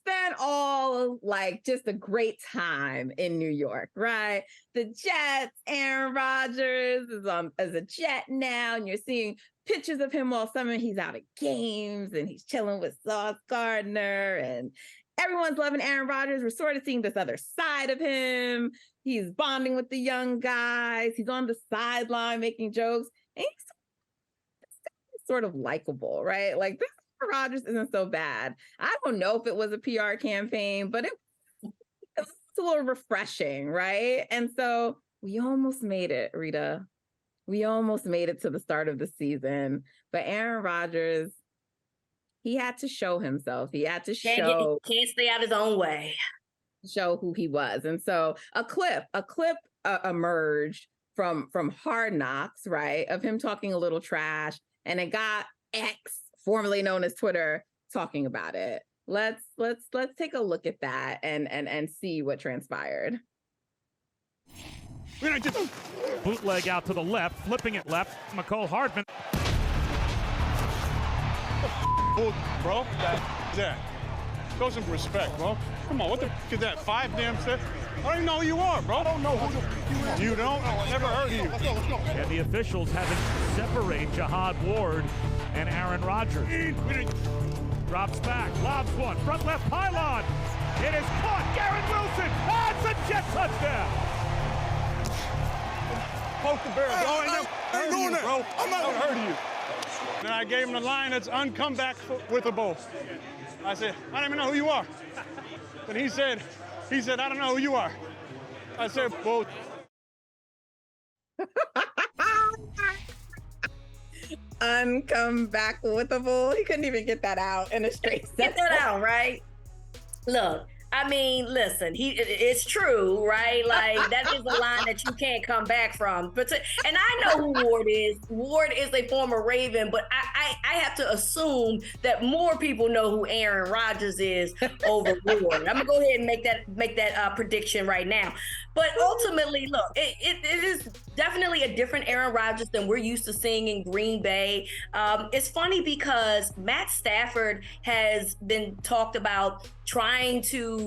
been all like just a great time in New York, right? The Jets, Aaron Rodgers is as a Jet now, and you're seeing pictures of him all summer. He's out at games and he's chilling with Sauce Gardner, and everyone's loving Aaron Rodgers. We're sort of seeing this other side of him. He's bonding with the young guys. He's on the sideline making jokes. And he's sort of likable, right? Like, this Rodgers isn't so bad. I don't know if it was a PR campaign, but it was a little refreshing, right? And so we almost made it, Reeta. We almost made it to the start of the season. But Aaron Rodgers, he had to show himself. He had to can't stay out his own way. Show who he was. And so a clip emerged from Hard Knocks, right, of him talking a little trash, and it got X, formerly known as Twitter, talking about it. Let's take a look at that and see what transpired. Bootleg out to the left, flipping it left. McCole Hardman. Bro, that. Show some respect, bro. Come on, what the is that? 5 damn steps? I don't even know who you are, bro. I don't know who you don't? I never heard of you. Let's go. And the officials had to separate Jihad Ward and Aaron Rodgers. Drops back, lobs one, front left pylon. It is caught. Garrett Wilson. That's a Jet touchdown. Poke the bear, bro. I ain't doing that, bro. I'm not heard of you. Then I gave him the line that's uncome back with a bowl. I said, I don't even know who you are. And he said, I don't know who you are. I said, well. Come back with a bull. He couldn't even get that out in a straight sentence. Get that out, right? Look, I mean, listen, it's true, right? Like, that is a line that you can't come back from. And I know who Ward is. Ward is a former Raven, but I have to assume that more people know who Aaron Rodgers is over Ward. I'm gonna go ahead and make that prediction right now. But ultimately, look, it is definitely a different Aaron Rodgers than we're used to seeing in Green Bay. It's funny because Matt Stafford has been talked about trying to,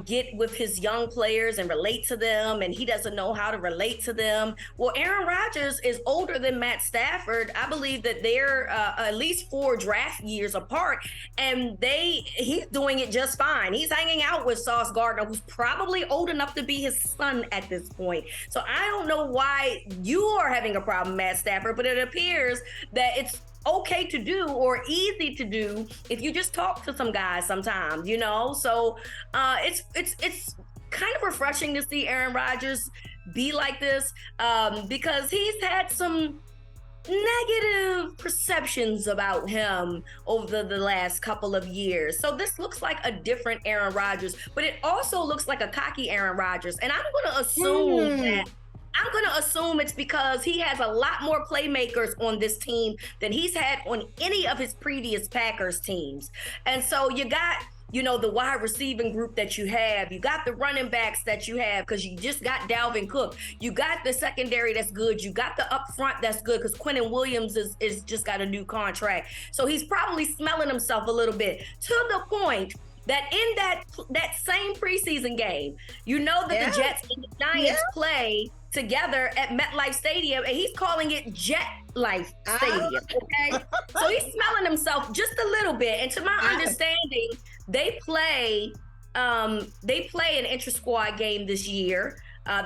get with his young players and relate to them, and he doesn't know how to relate to them. Well, Aaron Rodgers is older than Matt Stafford. I believe that they're at least 4 draft years apart, and he's doing it just fine. He's hanging out with Sauce Gardner, who's probably old enough to be his son at this point. So I don't know why you are having a problem, Matt Stafford, but it appears that it's okay to do or easy to do if you just talk to some guys sometimes, So it's kind of refreshing to see Aaron Rodgers be like this because he's had some negative perceptions about him over the last couple of years. So this looks like a different Aaron Rodgers, but it also looks like a cocky Aaron Rodgers. And I'm going to assume it's because he has a lot more playmakers on this team than he's had on any of his previous Packers teams. And so you got, the wide receiving group that you have. You got the running backs that you have because you just got Dalvin Cook. You got the secondary that's good. You got the up front that's good because Quentin Williams is just got a new contract. So he's probably smelling himself a little bit to the point that in that same preseason game, the Jets and the Giants play together at MetLife Stadium, and he's calling it Jet Life Stadium, okay? So he's smelling himself just a little bit. And to my understanding, they play an intra-squad game this year,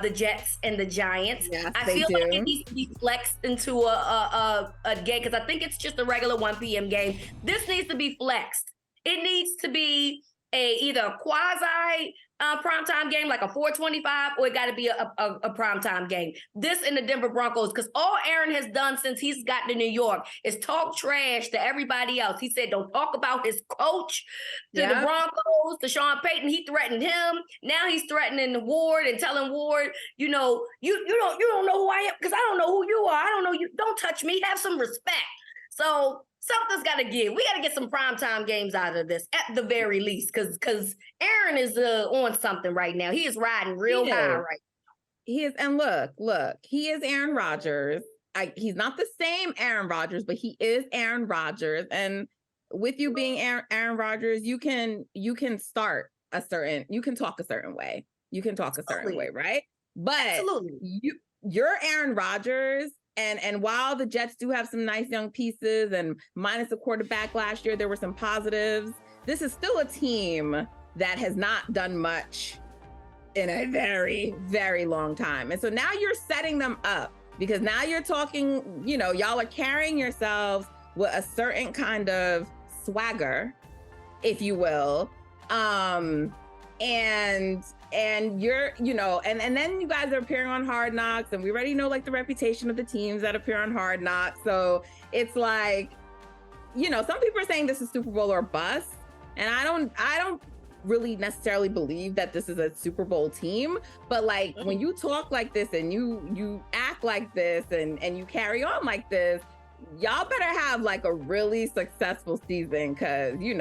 the Jets and the Giants. Yes, I feel like it needs to be flexed into a game because I think it's just a regular 1 p.m. game. This needs to be flexed. It needs to be either a quasi primetime game, like a 4:25, or it got to be a primetime game. This in the Denver Broncos, because all Aaron has done since he's gotten to New York is talk trash to everybody else. He said, don't talk about his coach to the Broncos, to Sean Payton. He threatened him. Now he's threatening Ward and telling Ward, you don't know who I am because I don't know who you are. I don't know you. Don't touch me. Have some respect. So something's got to give. We got to get some primetime games out of this at the very least because Aaron is on something right now. He is riding real high right now. He is. And look, he is Aaron Rodgers. He's not the same Aaron Rodgers, but he is Aaron Rodgers. And with you being Aaron Rodgers, you can talk a certain way. You can talk a certain way, right? But absolutely, you're Aaron Rodgers. And while the Jets do have some nice young pieces and minus the quarterback last year, there were some positives. This is still a team that has not done much in a very, very long time. And so now you're setting them up because now you're talking, y'all are carrying yourselves with a certain kind of swagger, if you will. And you're, and then you guys are appearing on Hard Knocks, and we already know like the reputation of the teams that appear on Hard Knocks. So it's like, some people are saying this is Super Bowl or bust, and I don't really necessarily believe that this is a Super Bowl team. But like when you talk like this and you act like this and you carry on like this, y'all better have like a really successful season because you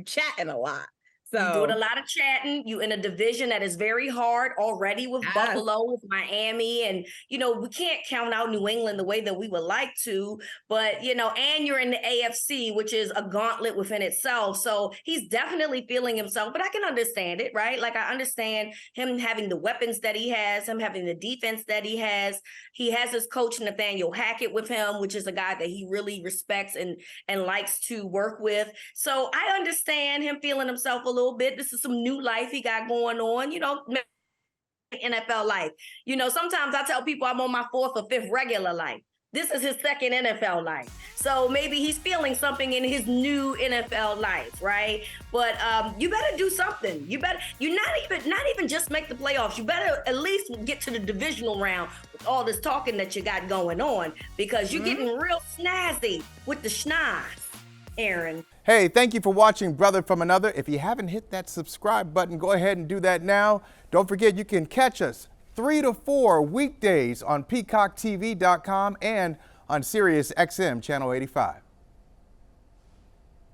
chatting a lot. So you're doing a lot of chatting. You in a division that is very hard already with Buffalo, with Miami. And, we can't count out New England the way that we would like to. But, and you're in the AFC, which is a gauntlet within itself. So he's definitely feeling himself. But I can understand it, right? Like I understand him having the weapons that he has, him having the defense that he has. He has his coach, Nathaniel Hackett, with him, which is a guy that he really respects and likes to work with. So I understand him feeling himself a little bit. This is some new life he got going on, NFL life. Sometimes I tell people I'm on my 4th or 5th regular life. This is his 2nd NFL life. So maybe he's feeling something in his new NFL life, right? But you better do something. You not even just make the playoffs. You better at least get to the divisional round with all this talking that you got going on because you're getting real snazzy with the schnoz, Aaron. Hey, thank you for watching Brother from Another. If you haven't hit that subscribe button, go ahead and do that now. Don't forget you can catch us 3 to 4 weekdays on PeacockTV.com and on Sirius XM Channel 85.